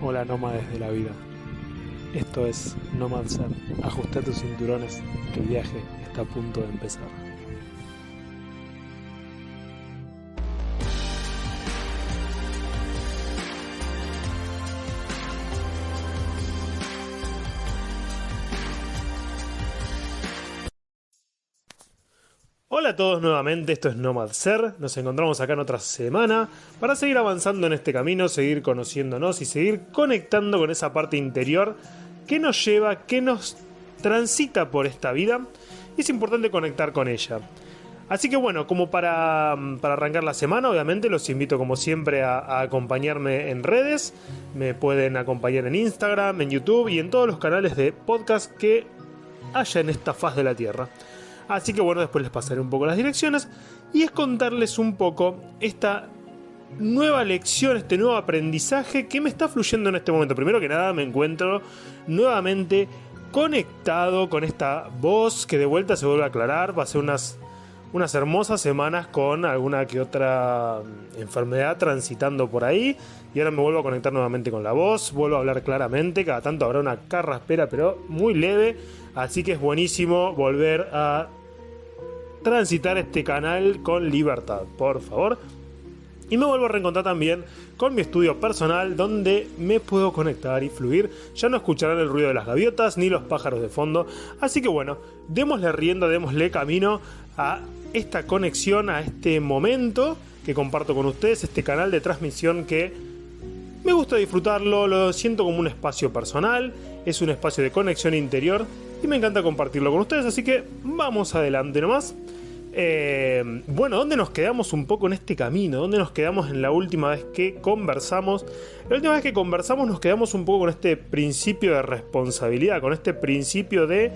Hola nómades de la vida. Esto es Nomad Ser. Ajusta tus cinturones, que el viaje está a punto de empezar. Hola a todos nuevamente, esto es Nomad Ser. Nos encontramos acá en otra semana para seguir avanzando en este camino, seguir conociéndonos y seguir conectando con esa parte interior que nos lleva, que nos transita por esta vida, y es importante conectar con ella. Así que bueno, como para arrancar la semana, obviamente los invito como siempre a acompañarme en redes. Me pueden acompañar en Instagram, en YouTube y en todos los canales de podcast que haya en esta faz de la Tierra. Así que bueno, después les pasaré un poco las direcciones y es contarles un poco esta nueva lección, este nuevo aprendizaje que me está fluyendo en este momento. Primero que nada me encuentro nuevamente conectado con esta voz que de vuelta se vuelve a aclarar. Va a ser unas hermosas semanas con alguna que otra enfermedad transitando por ahí. Y ahora me vuelvo a conectar nuevamente con la voz, vuelvo a hablar claramente, cada tanto habrá una carraspera pero muy leve. Así que es buenísimo volver a transitar este canal con libertad, por favor. Y me vuelvo a reencontrar también con mi estudio personal, donde me puedo conectar y fluir. Ya no escucharán el ruido de las gaviotas ni los pájaros de fondo. Así que bueno, démosle rienda, démosle camino a esta conexión, a este momento que comparto con ustedes, este canal de transmisión que me gusta disfrutarlo, lo siento como un espacio personal, es un espacio de conexión interior y me encanta compartirlo con ustedes, así que vamos adelante nomás. Bueno, ¿dónde nos quedamos un poco en este camino? ¿Dónde nos quedamos en la última vez que conversamos? La última vez que conversamos nos quedamos un poco con este principio de responsabilidad, con este principio de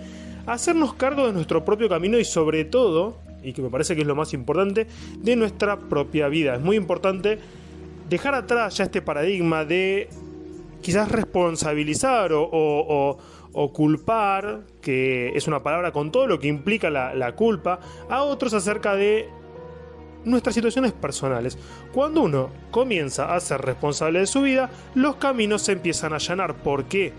hacernos cargo de nuestro propio camino y sobre todo, y que me parece que es lo más importante, de nuestra propia vida. Es muy importante dejar atrás ya este paradigma de quizás responsabilizar o culpar, que es una palabra con todo lo que implica la culpa, a otros acerca de nuestras situaciones personales. Cuando uno comienza a ser responsable de su vida, los caminos se empiezan a allanar. ¿Por qué?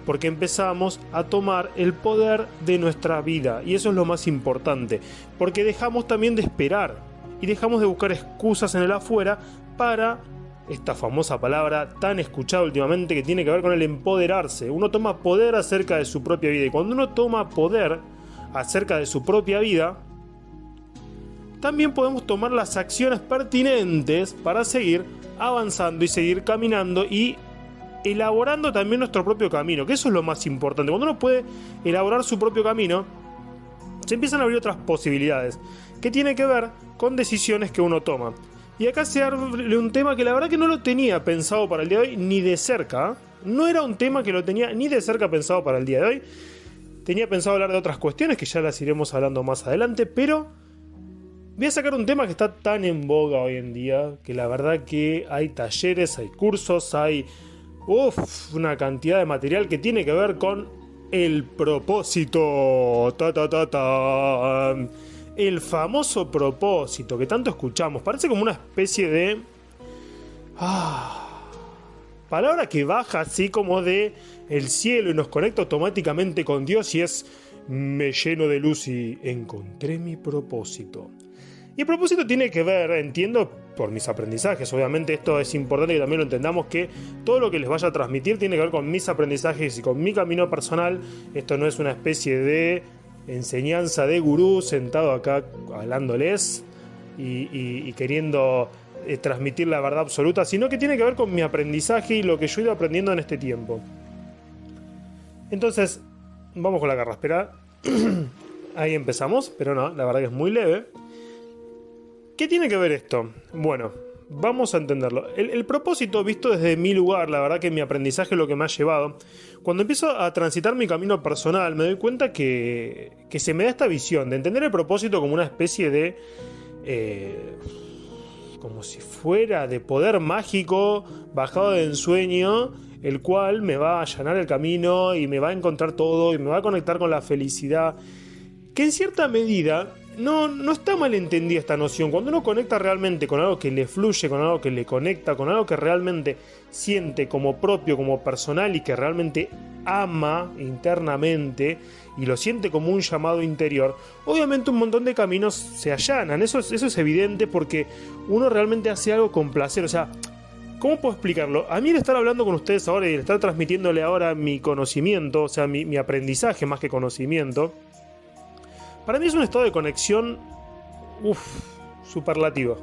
Porque empezamos a tomar el poder de nuestra vida, y eso es lo más importante, porque dejamos también de esperar y dejamos de buscar excusas en el afuera para esta famosa palabra tan escuchada últimamente que tiene que ver con el empoderarse. Uno toma poder acerca de su propia vida, y cuando uno toma poder acerca de su propia vida, también podemos tomar las acciones pertinentes para seguir avanzando y seguir caminando y elaborando también nuestro propio camino, que eso es lo más importante. Cuando uno puede elaborar su propio camino, se empiezan a abrir otras posibilidades que tienen que ver con decisiones que uno toma. Y acá se abre un tema que la verdad que no lo tenía pensado para el día de hoy, ni de cerca. No era un tema que lo tenía ni de cerca pensado para el día de hoy. Tenía pensado hablar de otras cuestiones que ya las iremos hablando más adelante, pero voy a sacar un tema que está tan en boga hoy en día, que la verdad que hay talleres, hay cursos, hay una cantidad de material que tiene que ver con el propósito. El famoso propósito que tanto escuchamos. Parece como una especie de palabra que baja así como de el cielo y nos conecta automáticamente con Dios, y es: me lleno de luz y encontré mi propósito. Y el propósito tiene que ver, entiendo por mis aprendizajes, obviamente esto es importante que también lo entendamos, que todo lo que les vaya a transmitir tiene que ver con mis aprendizajes y con mi camino personal. Esto no es una especie de enseñanza de gurú sentado acá hablándoles y queriendo transmitir la verdad absoluta, sino que tiene que ver con mi aprendizaje y lo que yo he ido aprendiendo en este tiempo. Entonces, vamos con la carraspera. Ahí empezamos, pero no, la verdad que es muy leve. ¿Qué tiene que ver esto? Bueno, vamos a entenderlo. El propósito, visto desde mi lugar, la verdad que mi aprendizaje es lo que me ha llevado. Cuando empiezo a transitar mi camino personal, me doy cuenta que se me da esta visión de entender el propósito como una especie de como si fuera de poder mágico bajado de ensueño, el cual me va a allanar el camino y me va a encontrar todo y me va a conectar con la felicidad, que en cierta medida no está mal entendida esta noción. Cuando uno conecta realmente con algo que le fluye, con algo que le conecta, con algo que realmente siente como propio, como personal y que realmente ama internamente y lo siente como un llamado interior, obviamente un montón de caminos se allanan. Eso es evidente porque uno realmente hace algo con placer. O sea, ¿cómo puedo explicarlo? A mí el estar hablando con ustedes ahora y el estar transmitiéndole ahora mi conocimiento, o sea, mi aprendizaje más que conocimiento, para mí es un estado de conexión, superlativo.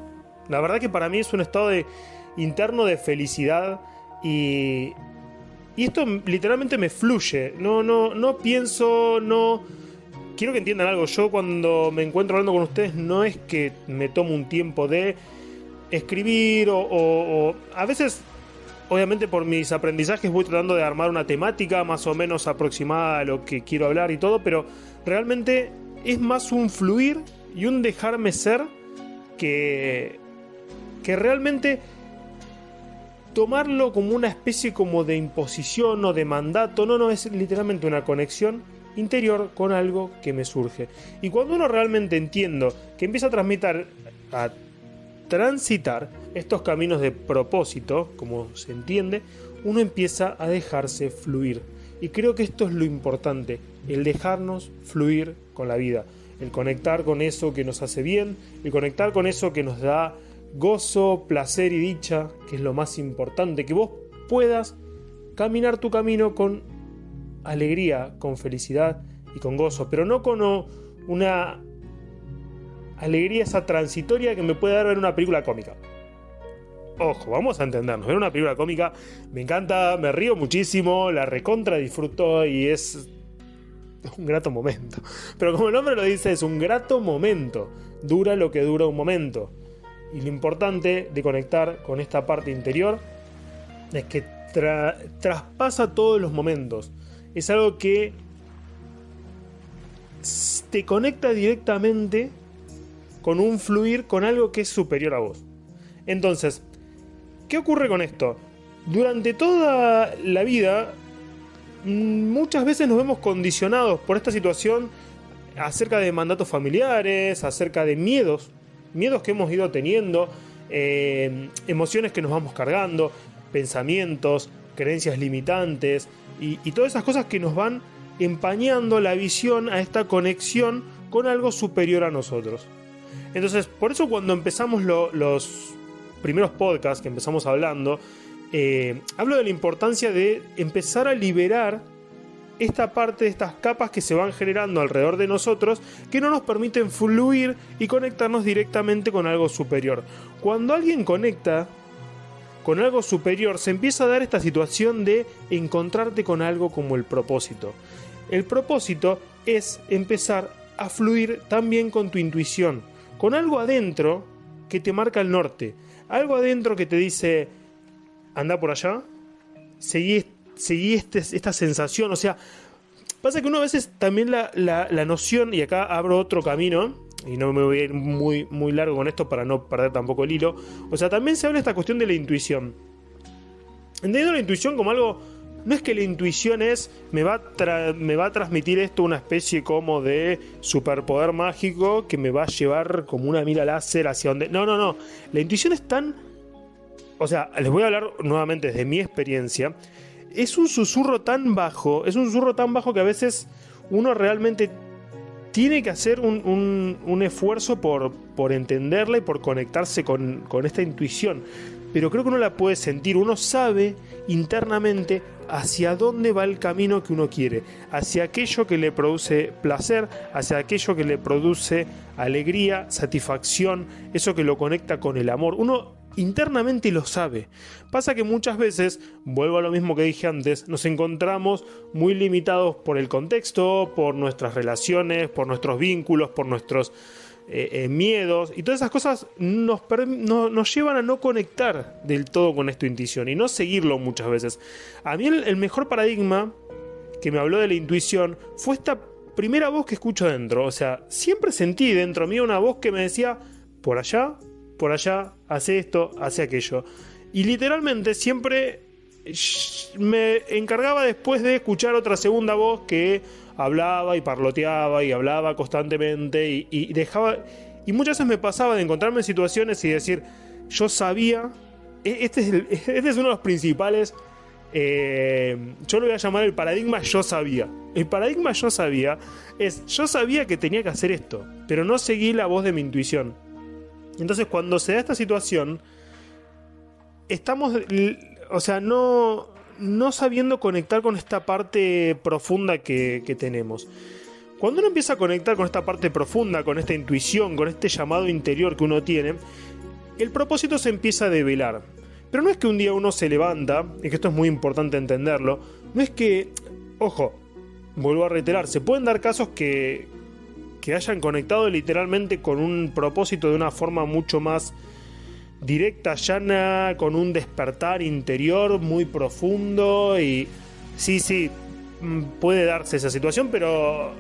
La verdad que para mí es un estado interno de felicidad y esto literalmente me fluye. No pienso, no... Quiero que entiendan algo. Yo cuando me encuentro hablando con ustedes no es que me tomo un tiempo de escribir o a veces, obviamente por mis aprendizajes voy tratando de armar una temática más o menos aproximada a lo que quiero hablar y todo, pero realmente es más un fluir y un dejarme ser que realmente tomarlo como una especie como de imposición o de mandato. No, es literalmente una conexión interior con algo que me surge. Y cuando uno realmente entiendo que empieza a transitar estos caminos de propósito, como se entiende, uno empieza a dejarse fluir. Y creo que esto es lo importante, el dejarnos fluir con la vida, el conectar con eso que nos hace bien, el conectar con eso que nos da gozo, placer y dicha, que es lo más importante, que vos puedas caminar tu camino con alegría, con felicidad y con gozo, pero no con una alegría esa transitoria que me puede dar ver una película cómica. Ojo, vamos a entendernos, ver una película cómica me encanta, me río muchísimo, la recontra disfruto y es un grato momento. Pero como el nombre lo dice, es un grato momento, dura lo que dura un momento. Y lo importante de conectar con esta parte interior es que traspasa todos los momentos. Es algo que te conecta directamente con un fluir, con algo que es superior a vos. Entonces, ¿qué ocurre con esto? Durante toda la vida, muchas veces nos vemos condicionados por esta situación acerca de mandatos familiares, acerca de miedos que hemos ido teniendo, emociones que nos vamos cargando, pensamientos, creencias limitantes y todas esas cosas que nos van empañando la visión a esta conexión con algo superior a nosotros. Entonces, por eso cuando empezamos los primeros podcasts que empezamos hablando, hablo de la importancia de empezar a liberar esta parte de estas capas que se van generando alrededor de nosotros que no nos permiten fluir y conectarnos directamente con algo superior. Cuando alguien conecta con algo superior, se empieza a dar esta situación de encontrarte con algo como el propósito. El propósito es empezar a fluir también con tu intuición, con algo adentro que te marca el norte, algo adentro que te dice, anda por allá, seguí esta sensación. O sea, pasa que uno a veces también la noción, y acá abro otro camino, y no me voy a ir muy, muy largo con esto para no perder tampoco el hilo. O sea, también se habla de esta cuestión de la intuición. Entendiendo la intuición como algo, no es que la intuición me va a transmitir esto una especie como de superpoder mágico que me va a llevar como una mira láser hacia donde... No. La intuición es tan... O sea, les voy a hablar nuevamente desde mi experiencia. Es un susurro tan bajo, que a veces uno realmente tiene que hacer un esfuerzo por entenderla y por conectarse con esta intuición. Pero creo que uno la puede sentir, uno sabe internamente hacia dónde va el camino que uno quiere, hacia aquello que le produce placer, hacia aquello que le produce alegría, satisfacción, eso que lo conecta con el amor. Uno internamente lo sabe. Pasa que muchas veces, vuelvo a lo mismo que dije antes, nos encontramos muy limitados por el contexto, por nuestras relaciones, por nuestros vínculos, por nuestros miedos, y todas esas cosas nos llevan a no conectar del todo con esta intuición y no seguirlo muchas veces. A mí el mejor paradigma que me habló de la intuición fue esta primera voz que escucho dentro. O sea, siempre sentí dentro mío una voz que me decía, por allá, hace esto, hace aquello. Y literalmente siempre me encargaba después de escuchar otra segunda voz que hablaba y parloteaba y hablaba constantemente y dejaba. Y muchas veces me pasaba de encontrarme en situaciones y decir, yo sabía, este es uno de los principales, yo lo voy a llamar el paradigma yo sabía. El paradigma yo sabía es, yo sabía que tenía que hacer esto, pero no seguí la voz de mi intuición. Entonces cuando se da esta situación, estamos, o sea, no sabiendo conectar con esta parte profunda que tenemos. Cuando uno empieza a conectar con esta parte profunda, con esta intuición, con este llamado interior que uno tiene, el propósito se empieza a develar. Pero no es que un día uno se levanta, y que esto es muy importante entenderlo, no es que, ojo, vuelvo a reiterar, se pueden dar casos que hayan conectado literalmente con un propósito de una forma mucho más directa, llana, con un despertar interior muy profundo y sí, puede darse esa situación, pero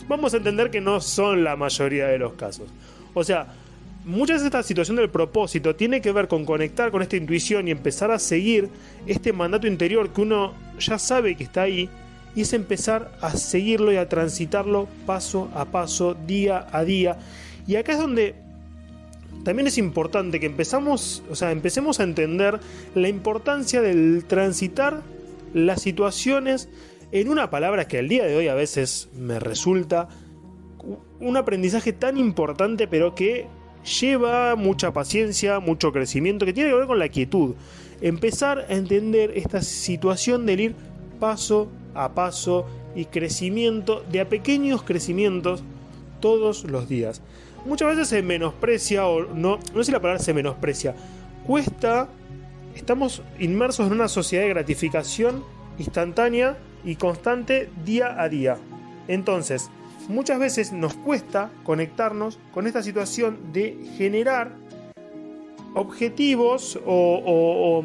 vamos a entender que no son la mayoría de los casos. O sea, muchas de esta situación del propósito tiene que ver con conectar con esta intuición y empezar a seguir este mandato interior que uno ya sabe que está ahí, y es empezar a seguirlo y a transitarlo paso a paso, día a día. Y acá es donde también es importante que empecemos a entender la importancia del transitar las situaciones en una palabra que al día de hoy a veces me resulta un aprendizaje tan importante, pero que lleva mucha paciencia, mucho crecimiento, que tiene que ver con la quietud. Empezar a entender esta situación del ir paso a paso y crecimiento, de a pequeños crecimientos todos los días. Muchas veces se menosprecia, o no sé si la palabra se menosprecia, cuesta, estamos inmersos en una sociedad de gratificación instantánea y constante día a día. Entonces, muchas veces nos cuesta conectarnos con esta situación de generar objetivos o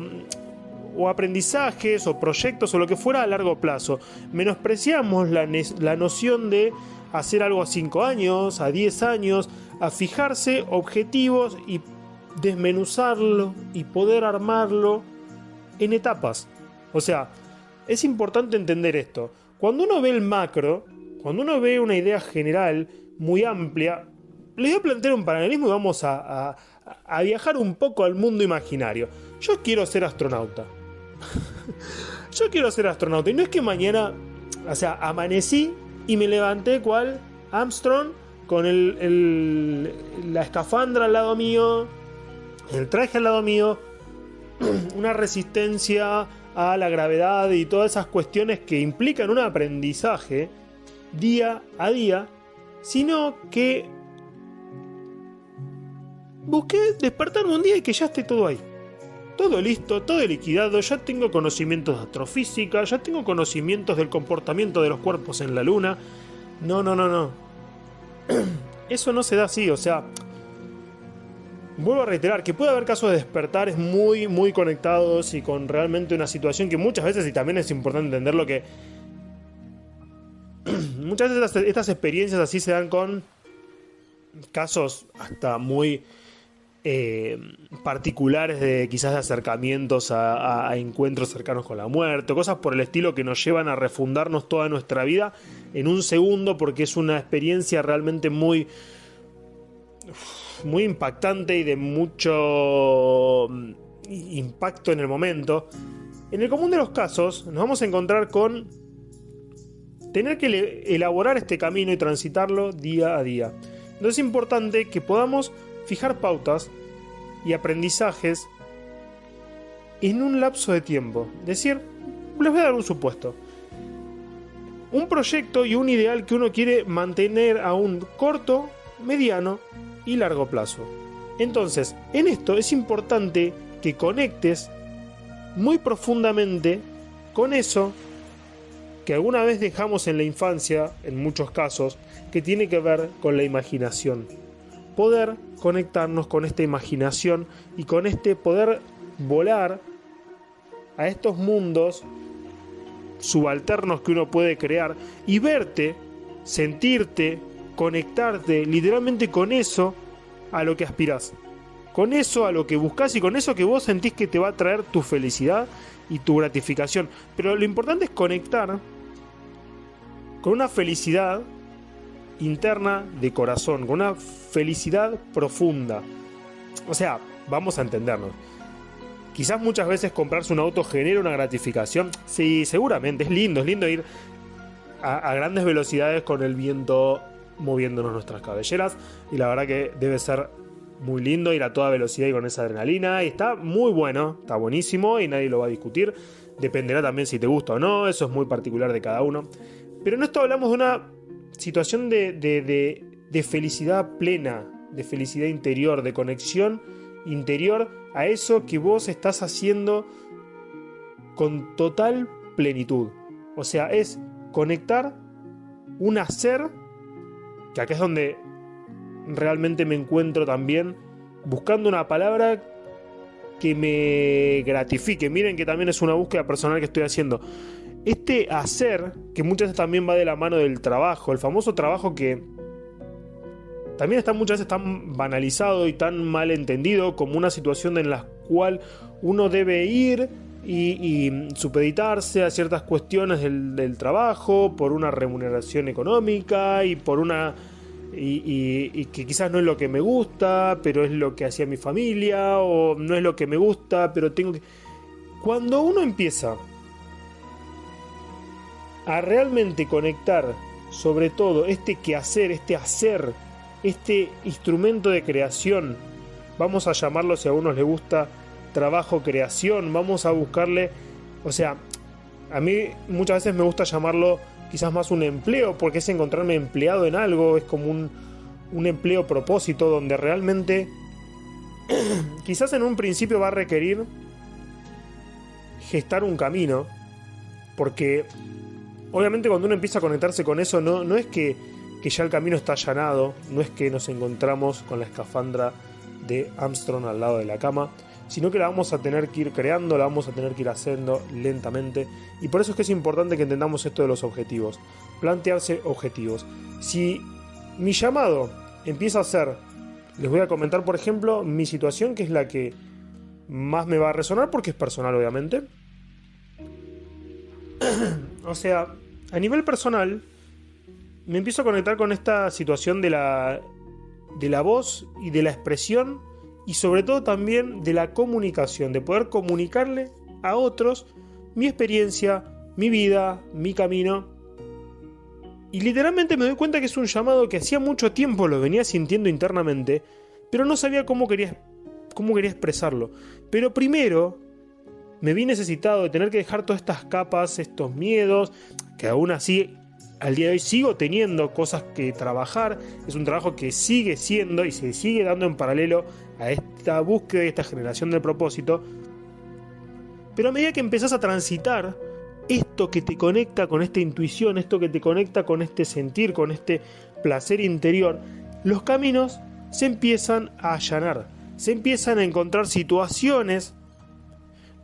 aprendizajes o proyectos o lo que fuera a largo plazo. Menospreciamos la noción de hacer algo a 5 años, a 10 años, a fijarse objetivos y desmenuzarlo y poder armarlo en etapas. O sea, es importante entender esto. Cuando uno ve el macro, cuando uno ve una idea general muy amplia, les voy a plantear un paralelismo y vamos a viajar un poco al mundo imaginario. Yo quiero ser astronauta. Yo quiero ser astronauta. Y no es que mañana, o sea, amanecí y me levanté cual Armstrong con la escafandra al lado mío, el traje al lado mío, una resistencia a la gravedad y todas esas cuestiones que implican un aprendizaje día a día, sino que busqué despertarme un día y que ya esté todo ahí. Todo listo, todo liquidado, ya tengo conocimientos de astrofísica, ya tengo conocimientos del comportamiento de los cuerpos en la luna. No. Eso no se da así, o sea, vuelvo a reiterar que puede haber casos de despertares muy, muy conectados y con realmente una situación que muchas veces, y también es importante entenderlo, que muchas veces estas experiencias así se dan con casos hasta muy particulares de quizás de acercamientos a encuentros cercanos con la muerte, cosas por el estilo que nos llevan a refundarnos toda nuestra vida en un segundo, porque es una experiencia realmente muy impactante y de mucho impacto en el momento. En el común de los casos nos vamos a encontrar con tener que elaborar este camino y transitarlo día a día. Entonces es importante que podamos fijar pautas y aprendizajes en un lapso de tiempo. Es decir, les voy a dar un supuesto. Un proyecto y un ideal que uno quiere mantener a un corto, mediano y largo plazo. Entonces, en esto es importante que conectes muy profundamente con eso que alguna vez dejamos en la infancia, en muchos casos, que tiene que ver con la imaginación. Poder conectarnos con esta imaginación y con este poder volar a estos mundos subalternos que uno puede crear y verte, sentirte, conectarte literalmente con eso a lo que aspirás. con eso a lo que buscas y con eso que vos sentís que te va a traer tu felicidad y tu gratificación. Pero lo importante es conectar con una felicidad interna de corazón, con una felicidad profunda. O sea, vamos a entendernos. Quizás muchas veces comprarse un auto genera una gratificación. Sí, seguramente, es lindo ir a grandes velocidades con el viento moviéndonos nuestras cabelleras. Y la verdad que debe ser muy lindo ir a toda velocidad y con esa adrenalina. Y está muy bueno, está buenísimo y nadie lo va a discutir. Dependerá también si te gusta o no, eso es muy particular de cada uno. Pero en esto hablamos de una situación de felicidad plena, de felicidad interior, de conexión interior a eso que vos estás haciendo con total plenitud. O sea, es conectar un hacer, que acá es donde realmente me encuentro también buscando una palabra que me gratifique. Miren que también es una búsqueda personal que estoy haciendo. Este hacer, que muchas veces también va de la mano del trabajo, el famoso trabajo que también está muchas veces tan banalizado y tan mal entendido como una situación en la cual uno debe ir y supeditarse a ciertas cuestiones del trabajo por una remuneración económica y por una y que quizás no es lo que me gusta, pero es lo que hacía mi familia, o no es lo que me gusta, pero tengo que... Cuando uno empieza a realmente conectar sobre todo este quehacer, este hacer, este instrumento de creación, vamos a llamarlo, si a uno les gusta, trabajo, creación, vamos a buscarle, o sea, a mí muchas veces me gusta llamarlo quizás más un empleo, porque es encontrarme empleado en algo, es como un empleo propósito, donde realmente quizás en un principio va a requerir gestar un camino, porque obviamente cuando uno empieza a conectarse con eso, no es que ya el camino está allanado, no es que nos encontramos con la escafandra de Armstrong al lado de la cama, sino que la vamos a tener que ir creando, la vamos a tener que ir haciendo lentamente, y por eso es que es importante que entendamos esto de los objetivos, plantearse objetivos. Si mi llamado empieza a ser, les voy a comentar por ejemplo mi situación, que es la que más me va a resonar porque es personal obviamente. O sea, a nivel personal me empiezo a conectar con esta situación de la voz y de la expresión, y sobre todo también de la comunicación, de poder comunicarle a otros mi experiencia, mi vida, mi camino. Y literalmente me doy cuenta que es un llamado que hacía mucho tiempo lo venía sintiendo internamente, pero no sabía cómo quería expresarlo. Pero primero me vi necesitado de tener que dejar todas estas capas, estos miedos, que aún así al día de hoy sigo teniendo cosas que trabajar. Es un trabajo que sigue siendo y se sigue dando en paralelo a esta búsqueda y esta generación del propósito. Pero a medida que empezás a transitar esto que te conecta con esta intuición, esto que te conecta con este sentir, con este placer interior, los caminos se empiezan a allanar, se empiezan a encontrar situaciones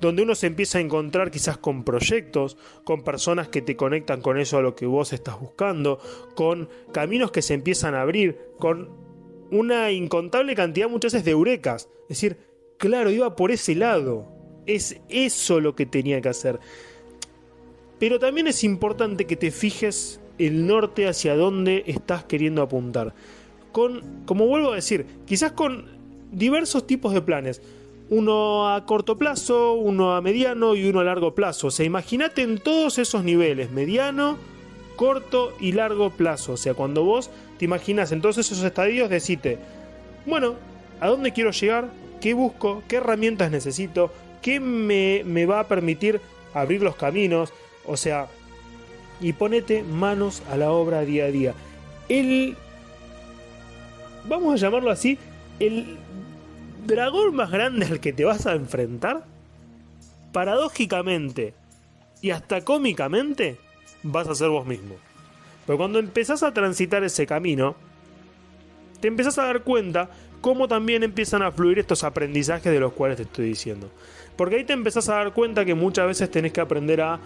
donde uno se empieza a encontrar quizás con proyectos, con personas que te conectan con eso a lo que vos estás buscando, con caminos que se empiezan a abrir, con una incontable cantidad muchas veces de eurekas. Es decir, claro, iba por ese lado, es eso lo que tenía que hacer. Pero también es importante que te fijes el norte hacia dónde estás queriendo apuntar. Como vuelvo a decir, quizás con diversos tipos de planes. Uno a corto plazo, uno a mediano y uno a largo plazo. O sea, imagínate en todos esos niveles, mediano, corto y largo plazo. O sea, cuando vos te imaginas en todos esos estadios, decite, bueno, ¿a dónde quiero llegar? ¿Qué busco? ¿Qué herramientas necesito? ¿Qué me va a permitir abrir los caminos? O sea, y ponete manos a la obra día a día. Vamos a llamarlo así, el dragón más grande al que te vas a enfrentar, paradójicamente y hasta cómicamente, vas a ser vos mismo. Pero cuando empezás a transitar ese camino, te empezás a dar cuenta cómo también empiezan a fluir estos aprendizajes de los cuales te estoy diciendo. Porque ahí te empezás a dar cuenta que muchas veces tenés que aprender a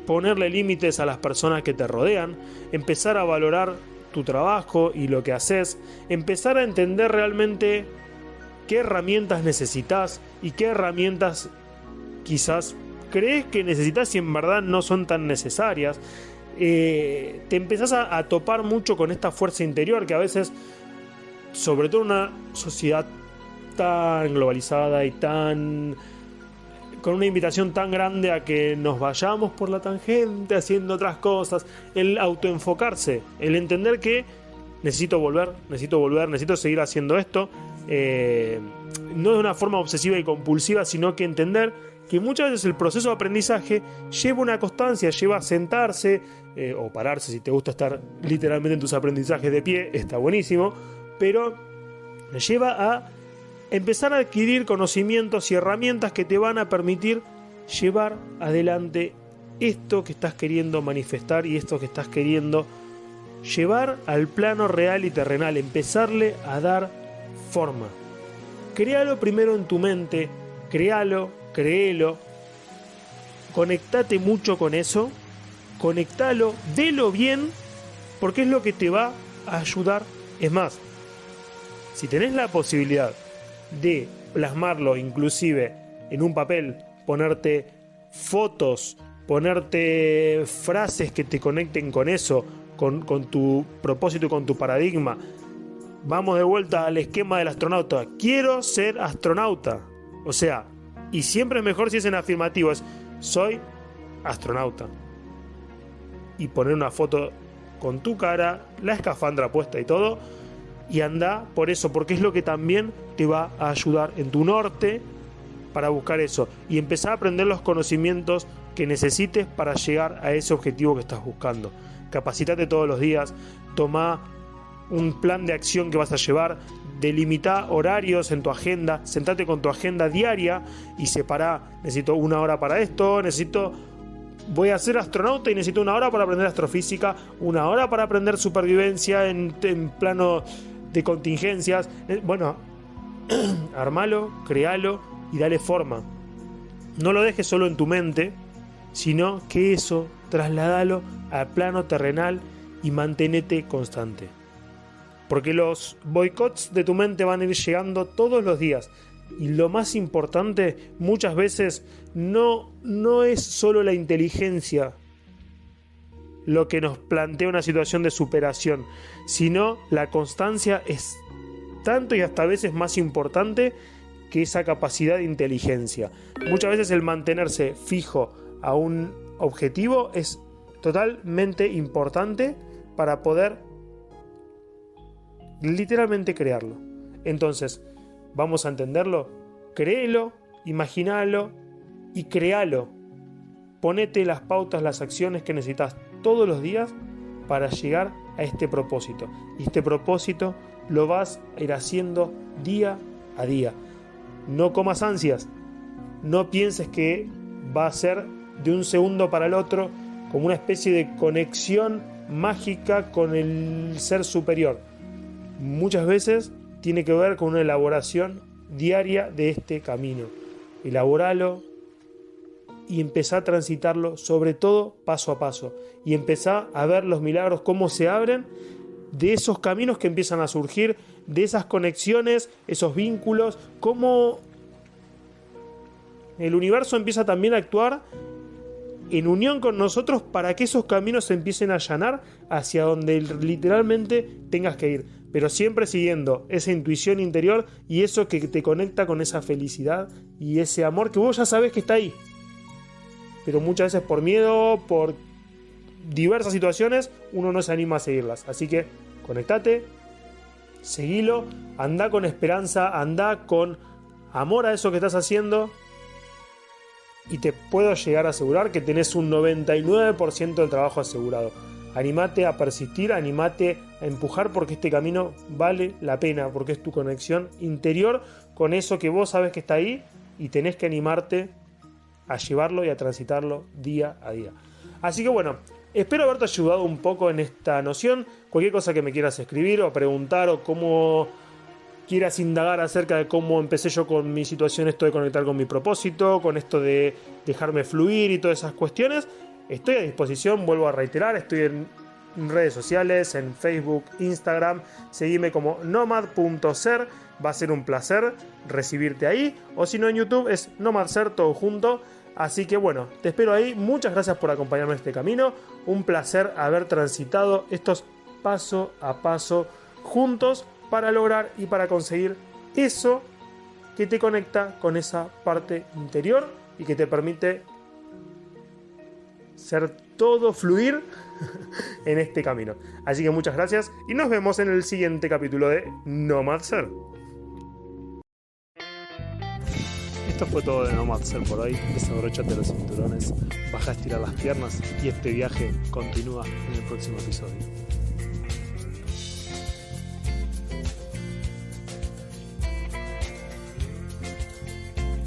ponerle límites a las personas que te rodean, empezar a valorar tu trabajo y lo que haces, empezar a entender realmente qué herramientas necesitas y qué herramientas quizás crees que necesitas y en verdad no son tan necesarias. Te empezás a topar mucho con esta fuerza interior que a veces, sobre todo en una sociedad tan globalizada y con una invitación tan grande a que nos vayamos por la tangente haciendo otras cosas, el autoenfocarse, el entender que necesito volver, necesito seguir haciendo esto, no de una forma obsesiva y compulsiva, sino que entender que muchas veces el proceso de aprendizaje lleva una constancia, lleva a sentarse o pararse si te gusta estar literalmente en tus aprendizajes de pie, está buenísimo, pero lleva a empezar a adquirir conocimientos y herramientas que te van a permitir llevar adelante esto que estás queriendo manifestar y esto que estás queriendo llevar al plano real y terrenal, empezarle a dar forma. Créalo primero en tu mente, créelo, conectate mucho con eso, conectalo, velo bien, porque es lo que te va a ayudar. Es más, si tenés la posibilidad de plasmarlo inclusive en un papel, ponerte fotos, ponerte frases que te conecten con eso, con tu propósito y con tu paradigma. Vamos de vuelta al esquema del astronauta. Quiero ser astronauta. O sea, y siempre es mejor si es en afirmativo, es soy astronauta. Y poner una foto con tu cara, la escafandra puesta y todo, y anda por eso, porque es lo que también te va a ayudar en tu norte para buscar eso y empezar a aprender los conocimientos que necesites para llegar a ese objetivo que estás buscando. Capacitate todos los días, toma un plan de acción que vas a llevar, delimita horarios en tu agenda, sentate con tu agenda diaria y separa, necesito 1 hora para esto, voy a ser astronauta y necesito 1 hora para aprender astrofísica, 1 hora para aprender supervivencia en plano de contingencias. Bueno, armalo, créalo y dale forma. No lo dejes solo en tu mente, sino que eso trasladalo al plano terrenal y mantenete constante. Porque los boicots de tu mente van a ir llegando todos los días. Y lo más importante, muchas veces, no es solo la inteligencia lo que nos plantea una situación de superación, sino la constancia es tanto y hasta a veces más importante que esa capacidad de inteligencia. Muchas veces el mantenerse fijo a un objetivo es totalmente importante para poder literalmente crearlo. Entonces, vamos a entenderlo, créelo, imagínalo y créalo. Ponete las pautas, las acciones que necesitas todos los días para llegar a este propósito. Y este propósito lo vas a ir haciendo día a día. No comas ansias. No pienses que va a ser de un segundo para el otro como una especie de conexión mágica con el ser superior. Muchas veces tiene que ver con una elaboración diaria de este camino. Elaboralo y empezá a transitarlo, sobre todo paso a paso. Y empezá a ver los milagros, cómo se abren de esos caminos que empiezan a surgir, de esas conexiones, esos vínculos, cómo el universo empieza también a actuar en unión con nosotros para que esos caminos se empiecen a allanar hacia donde literalmente tengas que ir, pero siempre siguiendo esa intuición interior y eso que te conecta con esa felicidad y ese amor que vos ya sabés que está ahí, pero muchas veces por miedo, por diversas situaciones, uno no se anima a seguirlas. Así que conectate, seguilo, anda con esperanza, anda con amor a eso que estás haciendo y te puedo llegar a asegurar que tenés un 99% del trabajo asegurado. Animate a persistir, animate a empujar porque este camino vale la pena, porque es tu conexión interior con eso que vos sabes que está ahí y tenés que animarte a llevarlo y a transitarlo día a día. Así que bueno, espero haberte ayudado un poco en esta noción. Cualquier cosa que me quieras escribir o preguntar o cómo quieras indagar acerca de cómo empecé yo con mi situación, esto de conectar con mi propósito, con esto de dejarme fluir y todas esas cuestiones, estoy a disposición, vuelvo a reiterar, estoy en redes sociales, en Facebook, Instagram. Seguime como nomad.ser. Va a ser un placer recibirte ahí. O si no, en YouTube es nomadser todo junto. Así que bueno, te espero ahí. Muchas gracias por acompañarme en este camino. Un placer haber transitado estos paso a paso juntos para lograr y para conseguir eso que te conecta con esa parte interior y que te permite ser todo fluir en este camino. Así que muchas gracias y nos vemos en el siguiente capítulo de Nomad Ser. Esto fue todo de Nomad Ser por hoy. Desabróchate los cinturones, baja a estirar las piernas y este viaje continúa en el próximo episodio.